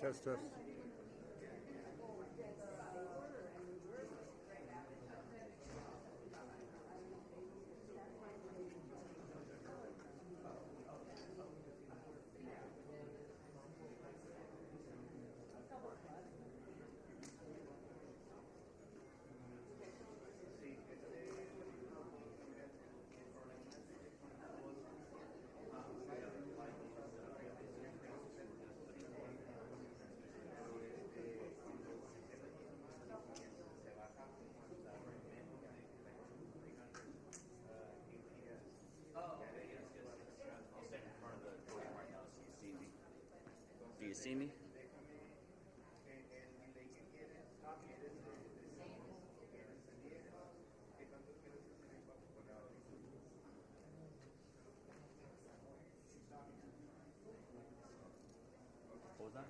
Test, test. Oh, okay, yes, yes, yes. I'll stand in front of the podium right now so you see me. Do you see me? What was that?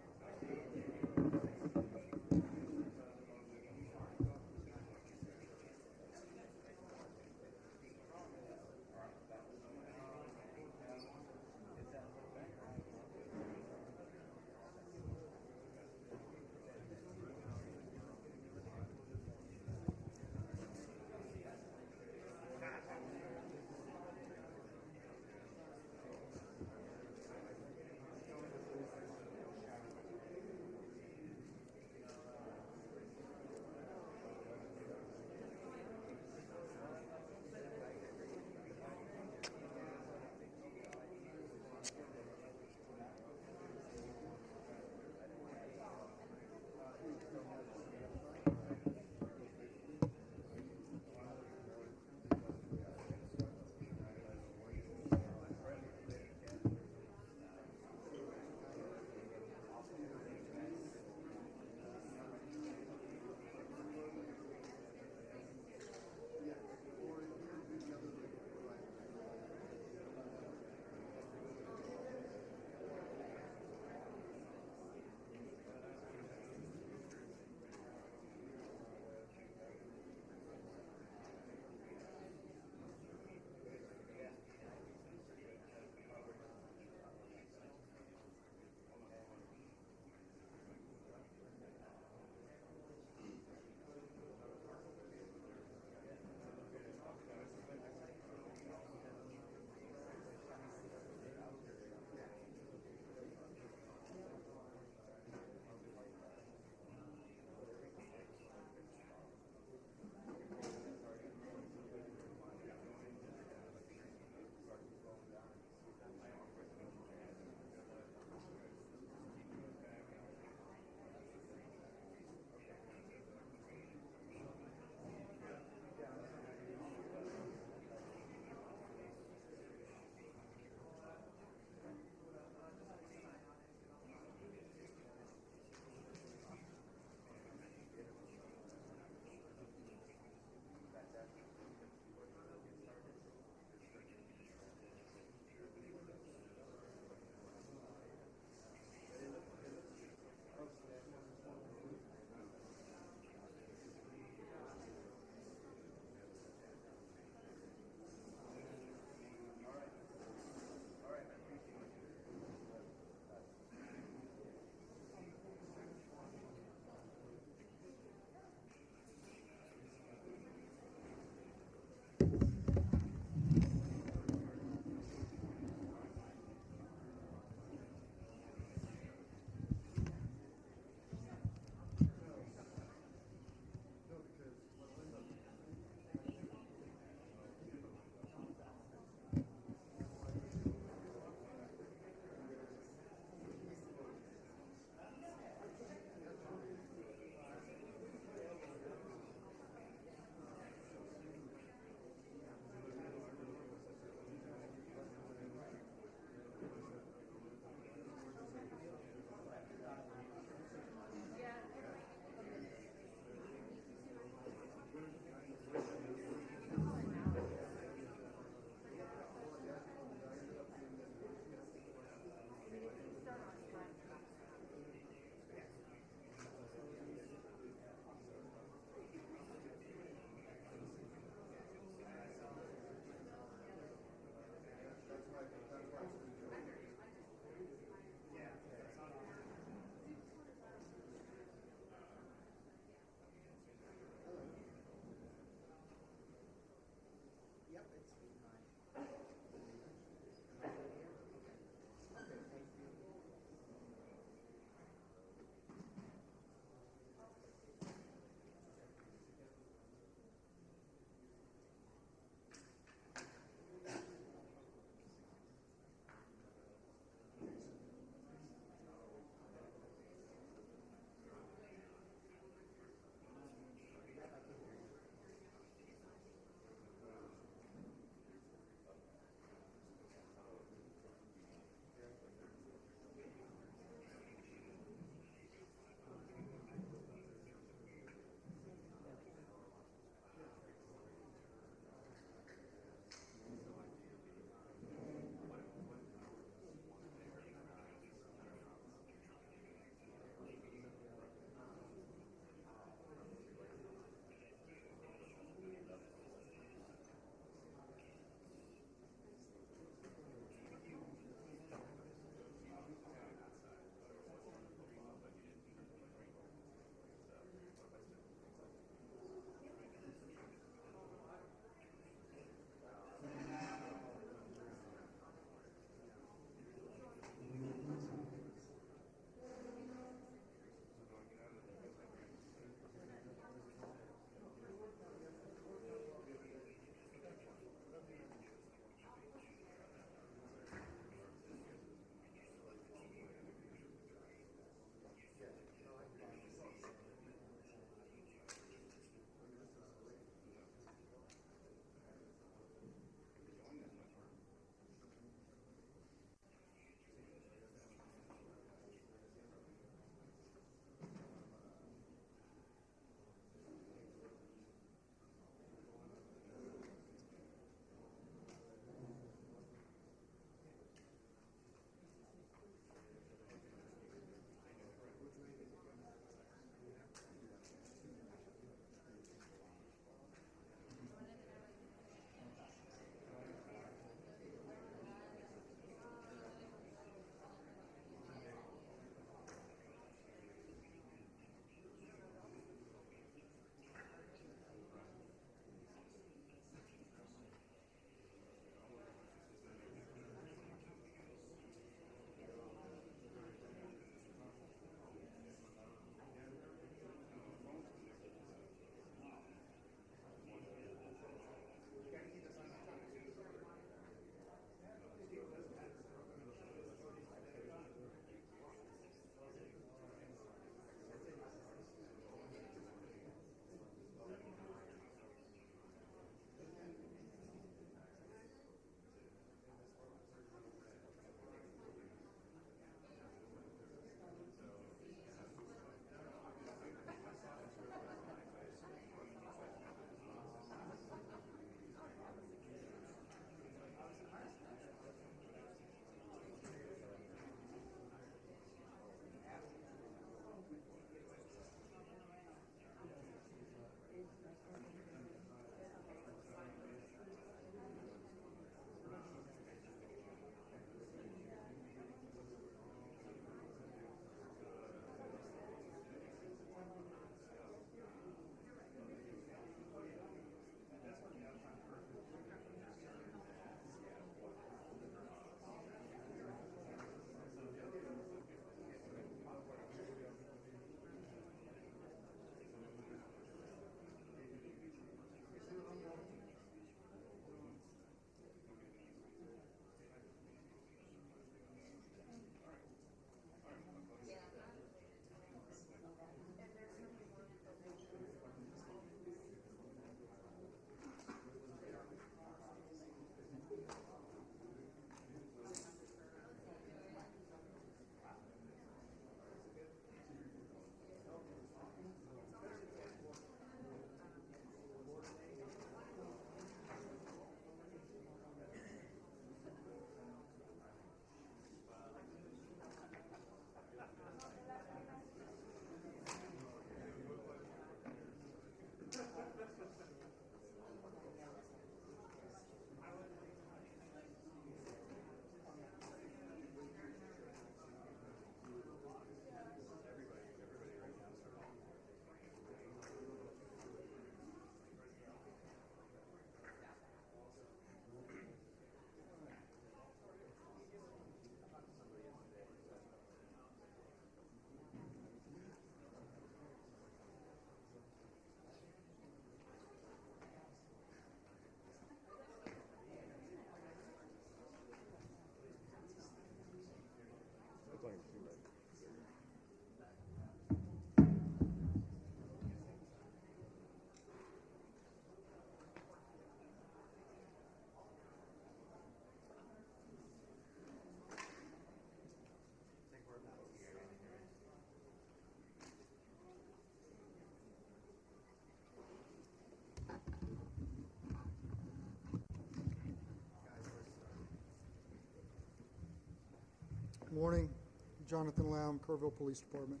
Jonathan Lamb, Kerrville Police Department.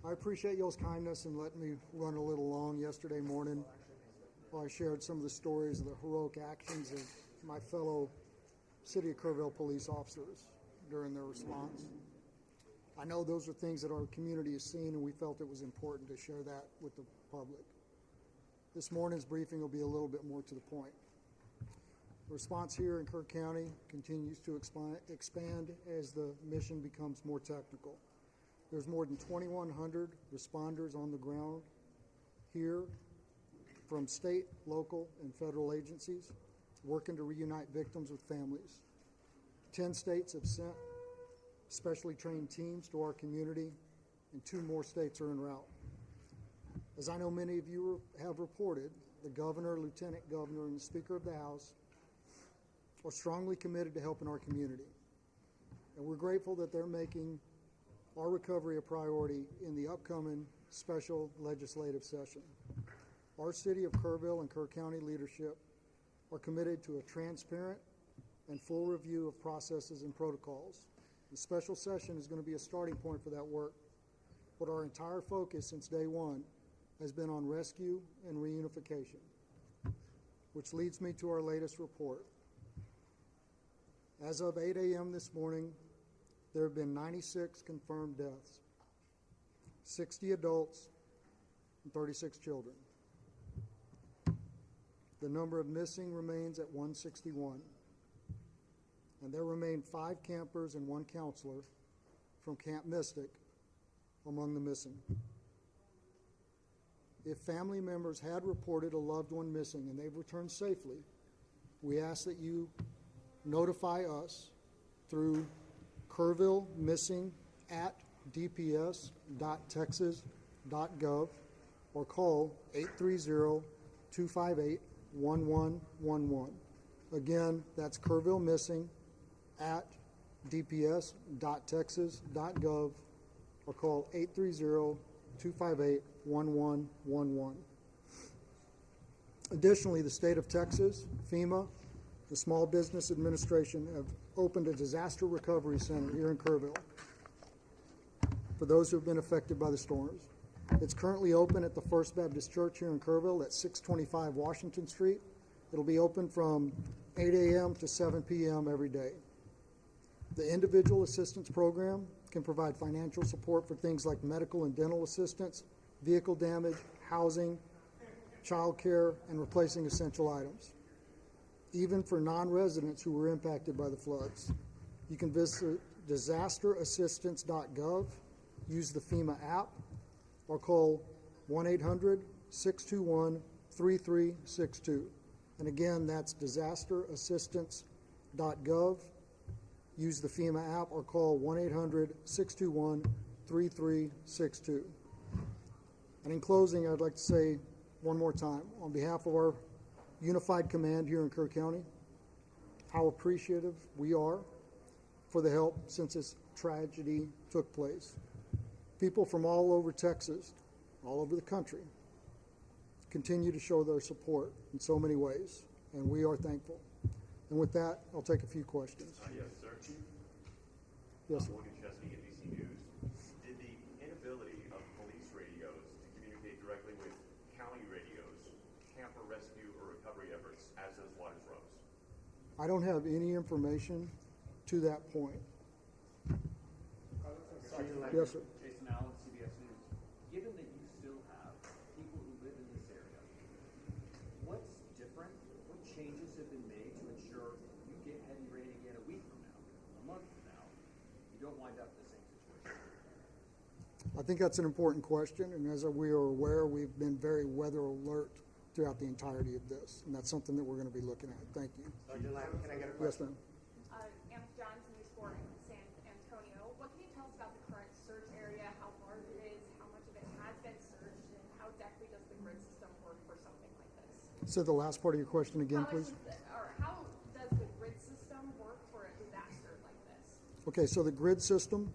I appreciate y'all's kindness and letting me run a little long yesterday morning while I shared some of the stories of the heroic actions of my fellow City of Kerrville police officers during their response. I know those are things that our community has seen, and we felt it was important to share that with the public. This morning's briefing will be a little bit more to the point. The response here in Kerr County continues to expand as the mission becomes more technical. There's more than 2,100 responders on the ground here from state, local, and federal agencies working to reunite victims with families. 10 states have sent specially trained teams to our community, and 2 more states are en route. As I know many of you have reported, the governor, lieutenant governor, and the Speaker of the House are strongly committed to helping our community. And we're grateful that they're making our recovery a priority in the upcoming special legislative session. Our City of Kerrville and Kerr County leadership are committed to a transparent and full review of processes and protocols. The special session is going to be a starting point for that work, but our entire focus since day one has been on rescue and reunification, which leads me to our latest report. As of 8 a.m. this morning, there have been 96 confirmed deaths, 60 adults, and 36 children. The number of missing remains at 161, and there remain 5 campers and 1 counselor from Camp Mystic among the missing. If family members had reported a loved one missing and they've returned safely, we ask that you notify us through kerrvillemissing@dps.texas.gov or call 830-258-1111. Again, that's kerrvillemissing@dps.texas.gov or call 830-258-1111. Additionally, the state of Texas, FEMA, the Small Business Administration have opened a disaster recovery center here in Kerrville for those who have been affected by the storms. It's currently open at the First Baptist Church here in Kerrville at 625 Washington Street. It'll be open from 8 a.m. to 7 p.m. every day. The Individual Assistance Program can provide financial support for things like medical and dental assistance, vehicle damage, housing, child care, and replacing essential items, even for non-residents who were impacted by the floods. You can visit disasterassistance.gov, use the FEMA app, or call 1-800-621-3362. And again, that's disasterassistance.gov, use the FEMA app, or call 1-800-621-3362. And in closing, I'd like to say one more time, on behalf of our Unified Command here in Kerr County, how appreciative we are for the help since this tragedy took place. People from all over Texas, all over the country, continue to show their support in so many ways, and we are thankful. And with that, I'll take a few questions. Yes, sir. Yes, sir. Morgan Chesney, NBC News. Did the inability of police radios to communicate directly with county radios hamper rescue or recovery efforts as those waters rose? I don't have any information to that point. Yes, sir. Jason Allen, CBS News. Given that you still have people who live in this area, what's different? What changes have been made to ensure you get heavy rain again a week from now, a month from now, you don't wind up in the same situation? I think that's an important question, and as we are aware, we've been very weather alert throughout the entirety of this, and that's something that we're going to be looking at. Thank you. Sergeant Lamb, can I get a Yes, question? ma'am. Amp Johns, News 4 in San Antonio. What can you tell us about the current surge area, how large it is, how much of it has been surged, and how exactly does the grid system work for something like this? So the last part of your question again, please. How does the grid system work for a disaster like this? Okay, so the grid system,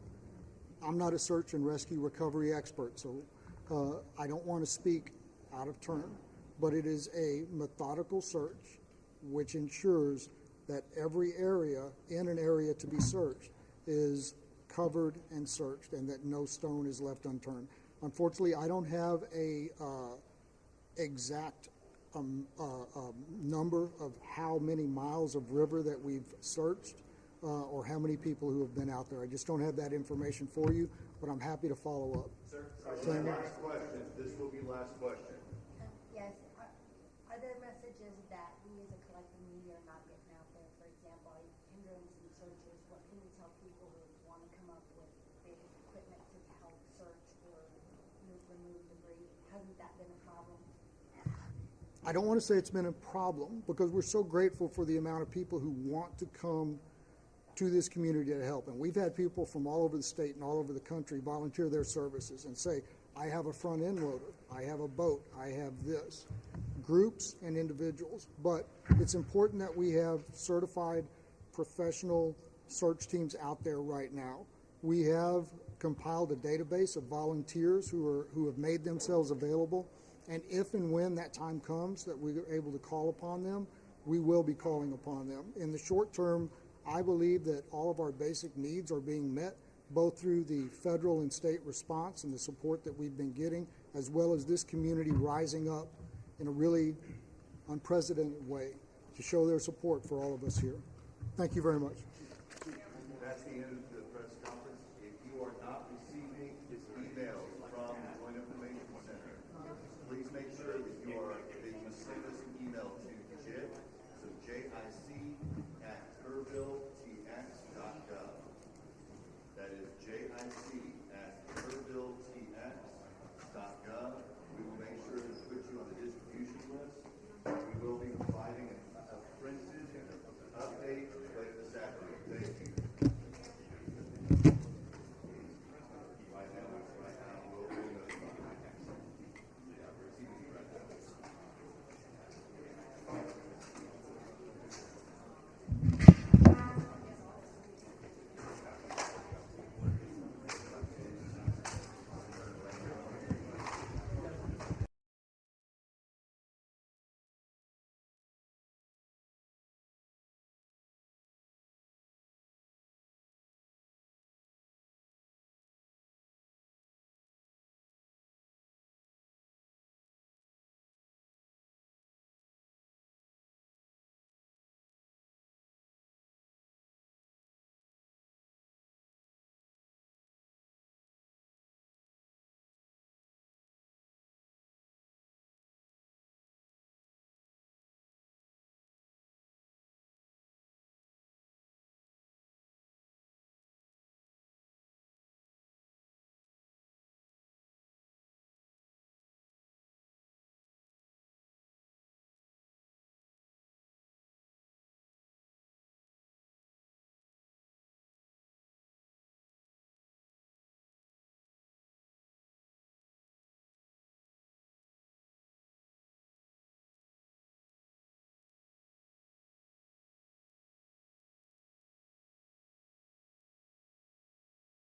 I'm not a search and rescue recovery expert, so I don't want to speak out of turn, but it is a methodical search which ensures that every area in an area to be searched is covered and searched, and that no stone is left unturned. Unfortunately, I don't have a exact number of how many miles of river that we've searched or how many people who have been out there. I just don't have that information for you, but I'm happy to follow up. Sir, Tammy? last question. This will be last question. Yes, are there messages that we as a collective media are not getting out there? For example, hindrance and searches, what can we tell people who want to come up with big equipment to help search or remove debris? Hasn't that been a problem? I don't want to say it's been a problem because we're so grateful for the amount of people who want to come to this community to help. And we've had people from all over the state and all over the country volunteer their services and say, I have a front end loader, I have a boat, I have this. Groups and individuals. But it's important that we have certified professional search teams out there right now. We have compiled a database of volunteers who have made themselves available. And if and when that time comes that we are able to call upon them, we will be calling upon them. In the short term, I believe that all of our basic needs are being met, both through the federal and state response and the support that we've been getting, as well as this community rising up in a really unprecedented way to show their support for all of us here. Thank you very much. That's the end.